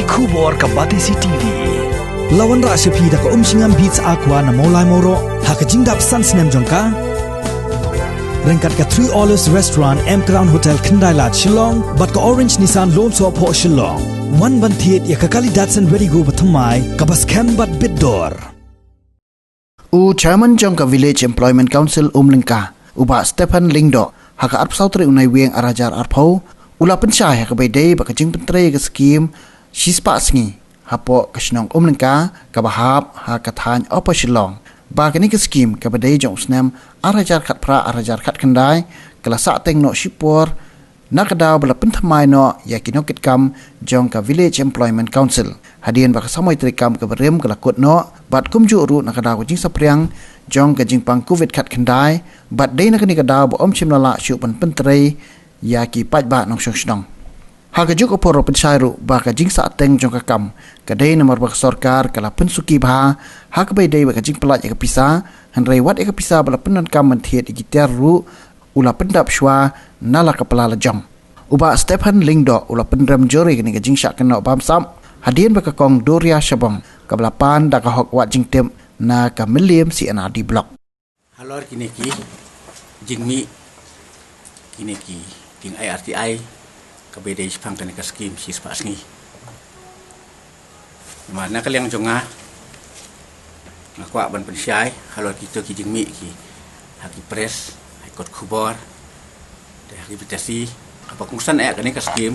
kubor ka Batisi TV. Lawan ra sepi da ka singam beats aqua na molai moro ha ka jingdap sans nem jongka. Rengkat ka 3 Olives Restaurant M Crown Hotel Kendai Lat Shillong bat ka Orange Nissan Loan So Po Shillong. One ban thiet ya ka kali Datsun Ready Go bathamai ka bas kem bat bidor. Chairman Jongka Village Employment Council Lingka uba Stephen Lingdo haka arp sautre unai weng arajar arpau ula pensyai haka baydai baka jing pentre ke skim shispa sngi hapo kasnong Lingka ka bahap haka than opo Shillong ba kani ke skim ka badai jong snam arajar khat pra arajar khat kendai kala sa teng no shipor nakadaw bala penthamai no yakino kitkam Jongka Village Employment Council hadian baka samoy trikam ka berem kala kot no bat kumju ru nakadaw jing sapriang jong ka jing pang covid khat kendai bat dei nakani kadaw bo chimlala shu pan pentrei yaki paj ba nong shong ha ka juk opor pensai ru ba ka jing sa teng jong ka kam ka dei nomor bak sarkar kala pensuki ba ha ka bai dei baka jing pelat ya ka pisa hanrei wat ya ka pisa bala penan kam menthiet igitar ru ula pendap shwa nala kepala lejong uba Stephen Lingdo ula pendram jori kini ka jing syak kena bam sam hadian baka kong Doria Shabong ka belapan da ka hok wat jing tem na ka William si anadi blok halor kini ki jingmi kini ki ting IRTI ka bede spang kan ka skim si spa sngi mana kaliang jonga ngakwa ban pensyai halor kita ki jingmi ki haki pres kot kubor deh rehabilitasi apa kungsan kani ka skim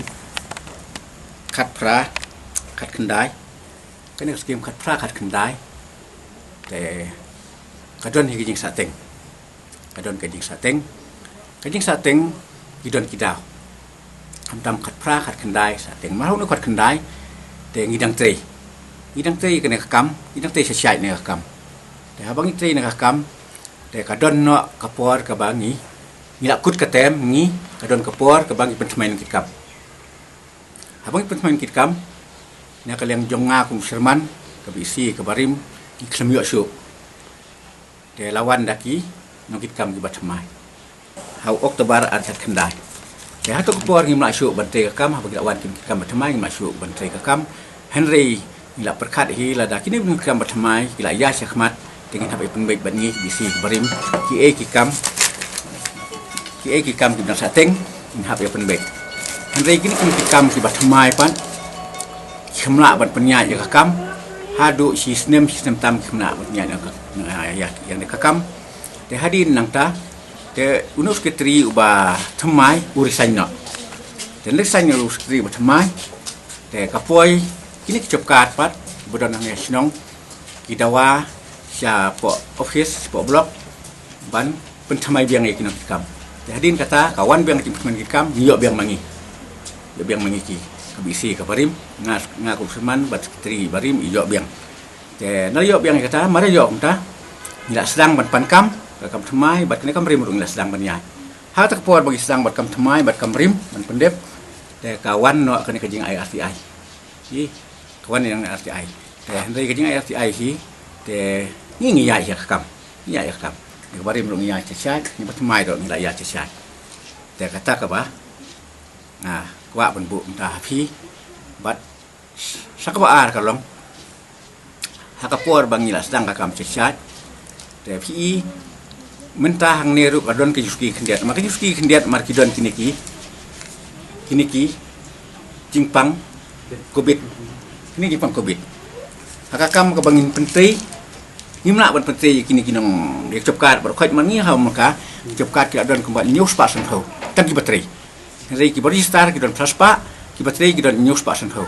khat pra khat kendai kani ka skim khat pra khat kendai te kadon hi jing sateng kadon ka jing sateng gidon kidaw amtam khat pra khat kendai sateng mahu no khat kendai te ngidang trei kani ka kam ngidang trei syai ne ka kam te habang trei ne ka kam te kadon no kapor ka bangi ngila kut katem ngi kadon kapor ka bangi pentmain kitkam habang pentmain kitkam na kaliang jonga kum sherman ka bisi ka barim iklamyo syu te lawan daki no kitkam gi batmai hau oktober arjat kendai te hatu kapor ngi mlasyu bantai ka kam habang lawan kitkam batmai ngi mlasyu bantai ka kam Henry ngila perkat hi la daki ni kitkam batmai gila ya syakmat dengan sampai penbaik bani bisi barim ki kam ki dan sateng in hab ya penbaik handai kini ki kam ki batmai pan khemla ban penya ya kam hadu sistem tam khemla ban penya ya yang de kam te hadin nang ta te unus ketri uba thamai urisan no te lesan yo ustri ba thamai te kapoi kini ki chopkat pat bodon nang snong ki dawa sia po office po blok ban pentamai biang iki nak kam jadin kata kawan biang kimman kam yo biang mangi ki kabisi ka barim ngaku seman bat tri barim yo biang te na yo biang kata mare yo ta nila sedang ban pan kam tamai bat kene kam rim rung nila sedang ban ya ha tak por bagi sedang bat kam tamai bat kam rim ban pendep te kawan no kene kajing IRTI ki kawan yang IRTI te hendai kajing IRTI hi te ngi ya kam ni barim rung ya cecak ni batmai do ngi ya cecak te kata ka ba nah kwa ban bu ta phi bat sakaba ar ka long hakapor bangila sedang ka kam cecak te phi mentah hang neru kadon ke juski kendiat maka juski kendiat markidon kini ki jingpang covid ini jingpang covid hakakam ka bangin pentri ngimla ban pentri kini kinong dia copkat bar khoj man ngi ha maka copkat ki adon kumba news pa san ho tan ki batri rei ki bari star ki don traspa ki batri ki don news pa san ho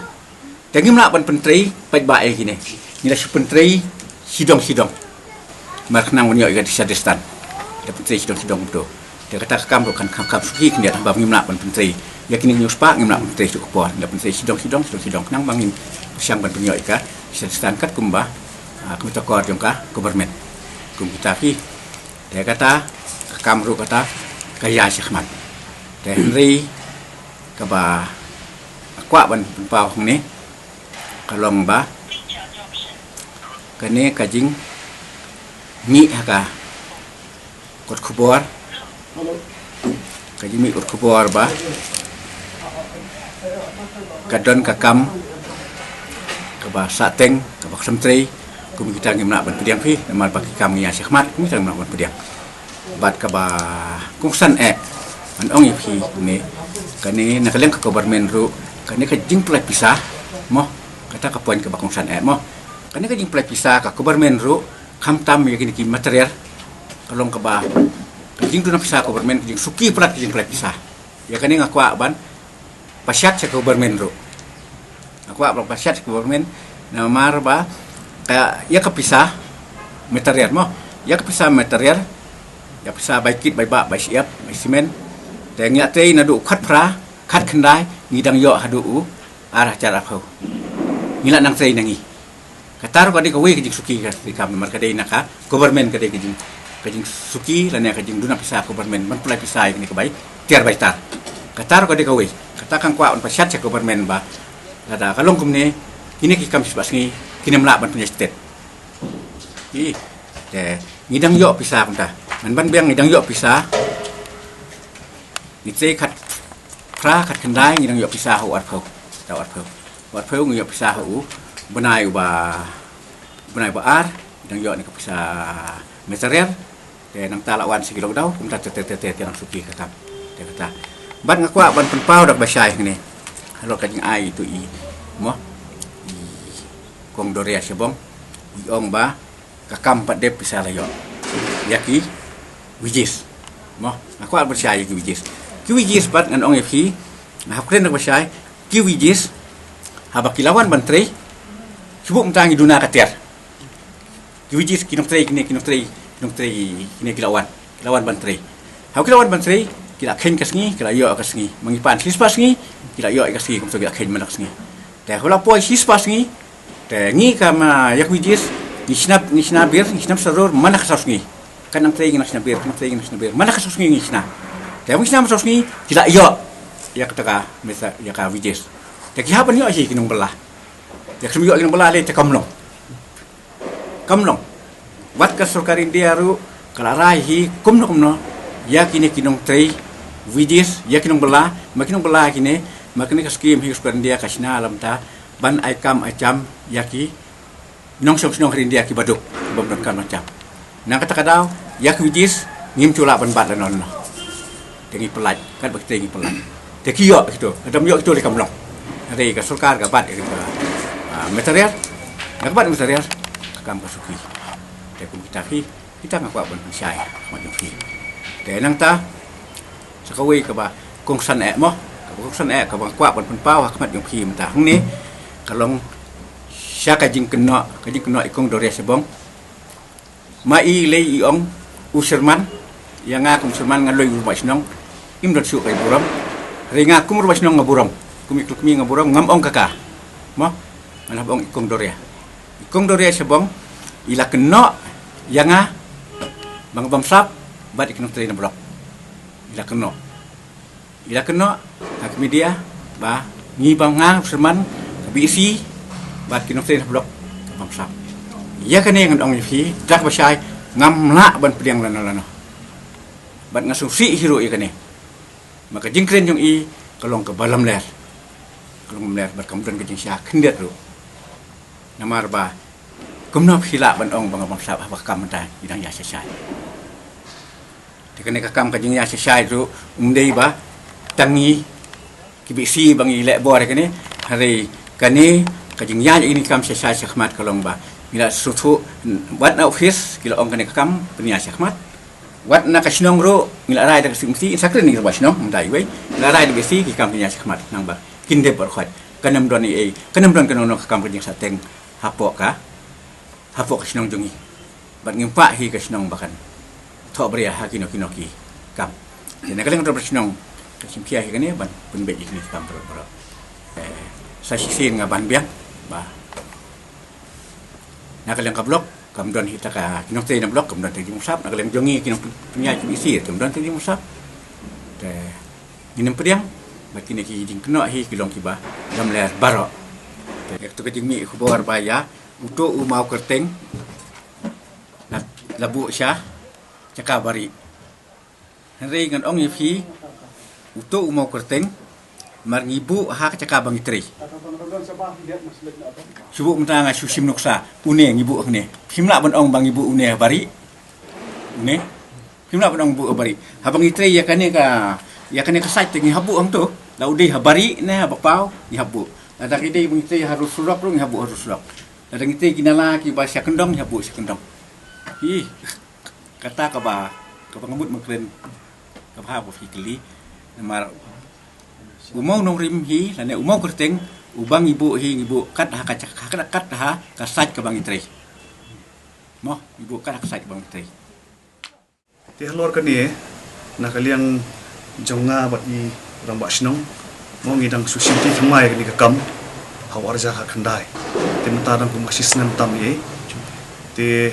te ngimla ban pentri paj ba e kini ngila si pentri sidong mar nang wonyo ga distan te pentri sidong do te kata kam ro kan kam suki kini ba ngimla ban pentri ya kini news pa ngimla pentri ku por la pentri sidong nang bangin siang ban penyo ka distan kat kumba kita kor jongka government kum kita ki dia kata kamru kata kaya syahmat dia Henry kaba kwa ban pau ni kalong ba kane kajing mi haka kot kubor kajing mi kot kubor ba kadon kakam ba sateng ka ba samtrei kum kita ngimna ban pediang phi namar bagi kami ya syahmat kumi tang ban pediang bat ka ba kungsan an ong phi ne kani nakaleng ka government ru kani ka jing plai pisah mo kata ka poin ka ba kungsan mo kani ka jing plai pisah ka government ru kham tam ya kini ki material kalong ka ba jing tu na pisah government jing suki plat jing plai pisah ya kani ngakwa ban pasyat sa government ru aku apa pasyat sa government namar ba kaya ya kepisah material mo ya kepisah material ya pisah baikit bai ba bai siap bai simen te ngia tei na du khat pra khat khandai ngidang yo hadu arah cara phau ngila nang tei nangi katar ko di ko we kijing suki ka di kam mar kadai naka government kadai kijing suki lan ya kijing duna pisah government man pulai pisah ini ke bai tiar bai tar katar ko di ko we kata kang kwa on pasyat sa government ba ada kalong kumne ini ki kam sibasngi kini melak ban punya state te ngidang yo pisah kunta man ban biang ngidang yo pisah ni tei khat pra khat khandai ngidang yo pisah hu at phau ngidang yo pisah hu benai ba ar ngidang yo ni ka pisah material te nang ta lawan sigilong daw kumta te nang suki kakam te kata ban ngakwa ban penpau dak basai ngene halo kajing ai itu mo kong doria sebong iong ba kakam pat dep pisah layo yaki wijis mo aku al bersai ki wijis pat ngan ong fi nah kren nak bersai ki wijis haba kilawan bantrei subuk mtangi duna kater ki wijis kinok trei kini kilawan bantrei hau kilawan bantrei kila khen kasngi kila yo kasngi mangipan sispas ngi kila yo kasngi kum so kila khen manak sngi te hola poi sispas ngi te ngi kama yak wijis ngisna bir sarur manak sasngi kanang trei ngisna bir manak sasngi ngisna te ngisna sasngi kila yo ya kataka mesa ya ka wijis te ki hapan yo ahi kinong belah yak sumi yo kinong belah le te kamlong wat ka surkarin dia ru kala rahi kumno ya kini kinong trei wijis ya kinong belah makinong belah kini makini ka skim hi surkarin dia kasina alam ta ban aikam acam yaki nong song rindia ki baduk babon kan macam nang kata kadau yak wijis ngim cula ban bat lanon tengi pelaj kan bak tengi pelaj te kiyo gitu adam yo itu le kamlong hari ka surkar ka bat gitu material nak bat material kam ka suki te kum kita ngakwa ban syai macam fi te nang ta sakawi ka ba kongsan mo kongsan ka bang kwa ban penpau hakmat yung fi mta hang ni kalong siya kajing kena ikong doria sebong mai le iong usirman yang ngakung serman ngaloi rumah sinong imdot su kay buram ringa kum rumah sinong ngaburam kumiklukmi ngaburam ngamong kaka mo manabong ikong doria sebong ila kena yang bang bamsap bat ikinong tray na brok ila kena hak media ba ngibang ngang serman bisi bat kinong tray na blok bamsap ya kani ngan ong fi dak basai ngamla ban pediang lano bat ngasusi hiro i kani maka jingkren yung i kalong ke balam ler bat kamdan ke jing sya kendet ru namar ba kumnop hila ban ong bang bamsap ba kam ta idang ya sesai tekane kakam ka jing ya sesai ru umdei ba tangi kibisi bangi le bor kani hari kani kajing yan ini kam sesai syahmat kalong ba mila sutu wat na office kila ong kani kam penia syahmat wat na kasinong ro mila rai da kasimsi sakren ni ba sinong mdai we mila rai da besi ki kam penia syahmat nang ba kinde bor khot kanam don ni kanam don kanono kam kajing sateng hapok kasinong jungi bat ngimpa hi kasinong bakan tho bria hakino kinoki kam dina kaleng ro kasinong kasimkia hi kani ban punbe ikni kam bro sa sisin nga ban biang ba nakalang ka blok kamdon hita ka kinong tay na blok kamdon tay musap nakalang jongi kinong punya isi kamdon tay musap te ginam pediang bakini ki ding keno hi kilong kiba dam ler baro te ekto ka ding mi khubor ba ya uto umau kerteng labu sya caka bari henry ngan ong yifi uto umau kerteng mar ngibu ha caka bang itri Subuk mentang susim nuksa une ibu ne. Himla ban ong bang ibu une bari. Une. Himla ban ong bu bari. Habang itre ya kane ka sai tengi habu ang tu. Lau dei habari ne habapau ni habu. Ada kide ibu itre harus sulak ru ni habu harus sulak. Ada itre kinala ki ba sia kendong ni habu sia kendong. Ih. Kata ka ba ngamut mengklen ka ba bo fikli. Mar umau nong rim hi lane umau kerteng ubang ibu kat ha kat ha kasat ke bang itre mo ibu kat kasat bang itre ti halor kan ni na kaliang jonga bat i ramba snong mo ngidang susinti thamai ni ka kam hawar ja ha khandai ti mata dang ku masis nam tam ye ti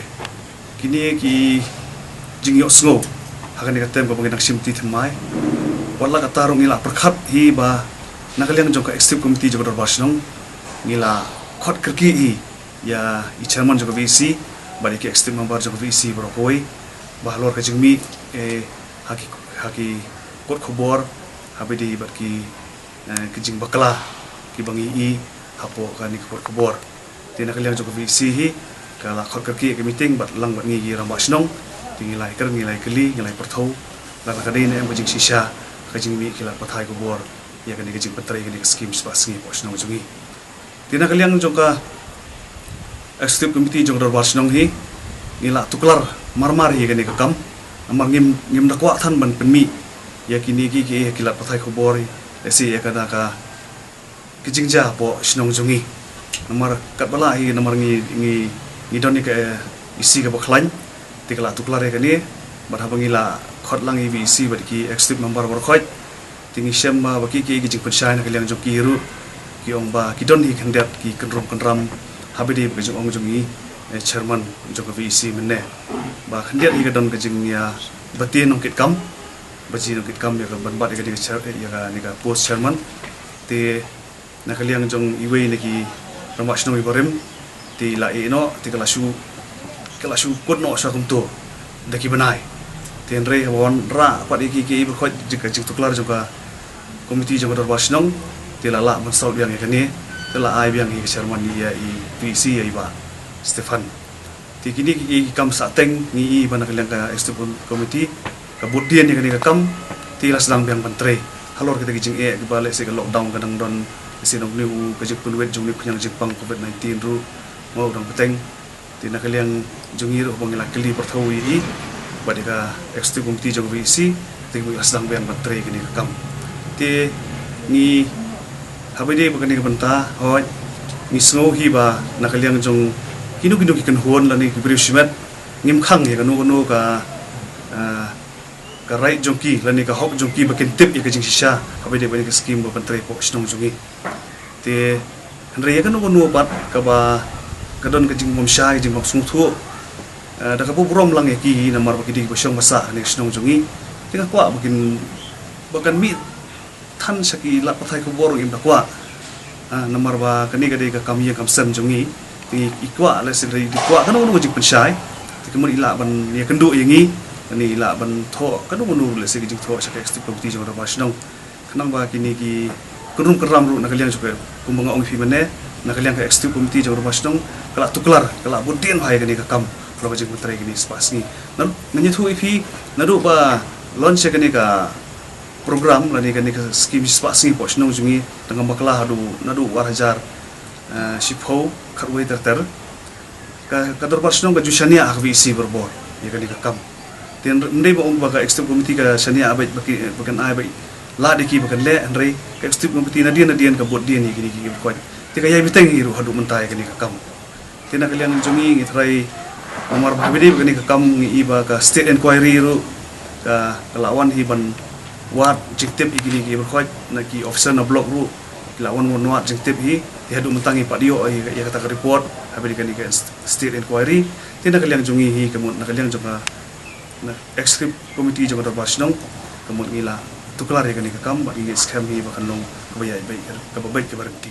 kini ki jingyok sngo ha kan ni ka tem ko ngidang simti thamai wala ka tarong ila prakhat hi ba nakaliang jong ka executive committee jong dor basnong ngila khot kerki hi ya i chairman jong VC bari ki executive member jong VC bro hoi bahlor ka jingmi haki kot khobor habedi barki kijing bakla ki bangi i hapo ka ni kot khobor ti nakaliang jong VC hi kala khot kerki ke meeting bat lang bat ngi ram basnong tingilai ker ngilai keli ngilai perthau lang ka dei ne am jing shisha ka jingmi kila pathai khobor ya kan dikejing petrai kan skim spasngi posnong jungi tina kaliang jongka executive committee jong dor basnong hi ngila tuklar marmar hi kan kam amar ngim dakwa than ban penmi ya kini ki kila pathai khobor esi ya kana ka kijingja po snong jungi amar katbala hi namar ngi doni ka isi ka bakhlain tikla tuklar ya kan ni barhabangila khotlang hi isi badki executive member bor khoi tingi shemma baki ki jing pensai na kaliang jong kiru ki ong ba ki don hi khandet ki kanram habedi ba jong ong jong i chairman jong VC menne ba khandet hi ka don ka jing ya batin ong kit kam baji ong kit kam ya ka ban ba ka ding ya ka ni ka post chairman te na kaliang jong iwei na ki ramas no ibarim ti la e no ti kala shu kot no sa kum to daki banai ten rei won ra pat ki ba khoi jing tuklar jong ka komiti jong dor basnong tilala mansal biang yakani tela ai biang hi chairman ya i VC ya ba Stefan ti kini ki kam sa teng ni i bana kaliang ka executive committee ka budien yakani ka kam ti la sedang biang bantre halor kita jing ki bale se ka lockdown kadang don sinong niu ka jik punwet jong ni punyang jipang covid-19 ru mau dang peteng ti na kaliang jong i ro bangila keli perthau i badika executive committee jong VC ti la sedang biang bantre kini ka kam ti ni habede bakani banta hoi ni snow hi ba nakaliang jong kinu ki kan hon lani ki brishmet ngim khang he kanu ka right jongki lani ka hok jongki bakin tip ya ka jing shisha habede bani ka scheme ba pantre po snong jongi ti hanre ya kanu bat ka ba kadon ka jing mom sha jing mom sung thu da ka brom lang ki namar bakidi ba syong masa ni snong jongi ti ka kwa bakan mi than saki la pathai khobor im dakwa namar ba kani gade ka kam ye kam sem jongi ti ikwa la sin ri ikwa kan ono jing pensai ti kemun ila ban ye kendu yengi ani ila ban tho kan ono le se jing tho saka executive committee jong ba snong kanang ba kini ki kurum keram ru nakaliang juga kumbang ong fi mane nakaliang ka executive committee jong ba snong kala tuklar kala budin hai kani ka kam pro jing putrai kini spasni nanya thu ifi nadu ba launch kani ka program lani kan ka scheme spasing po snong jungi tengah bakla hadu nadu war hajar shipho kharwei ter ka kador pasnong ka jushania VC berbor ya kan ka kam ten ndai ba ong ba ka executive committee ka shania abai bakan ai bai la deki bakan le ndai ka executive committee nadian ka bot dian ni kini ki ko te ka yai biteng hiru hadu mentai kan ka kam tena kalian jungi ngitrai nomor babedi bakan ka kam ngi iba ka state inquiry ru ka lawan hiban wat jingtip igini ki berkhoi na ki officer na block ru lawan wat jingtip hi hadu mentangi padio ya kata report habis kan ikan state inquiry tina kaliang jungi hi kemun na kaliang jonga na executive committee jonga dor basnong kemun ngila tuklar ya kan ikam ba ngi scam hi bakan long kebayai baik ke berhenti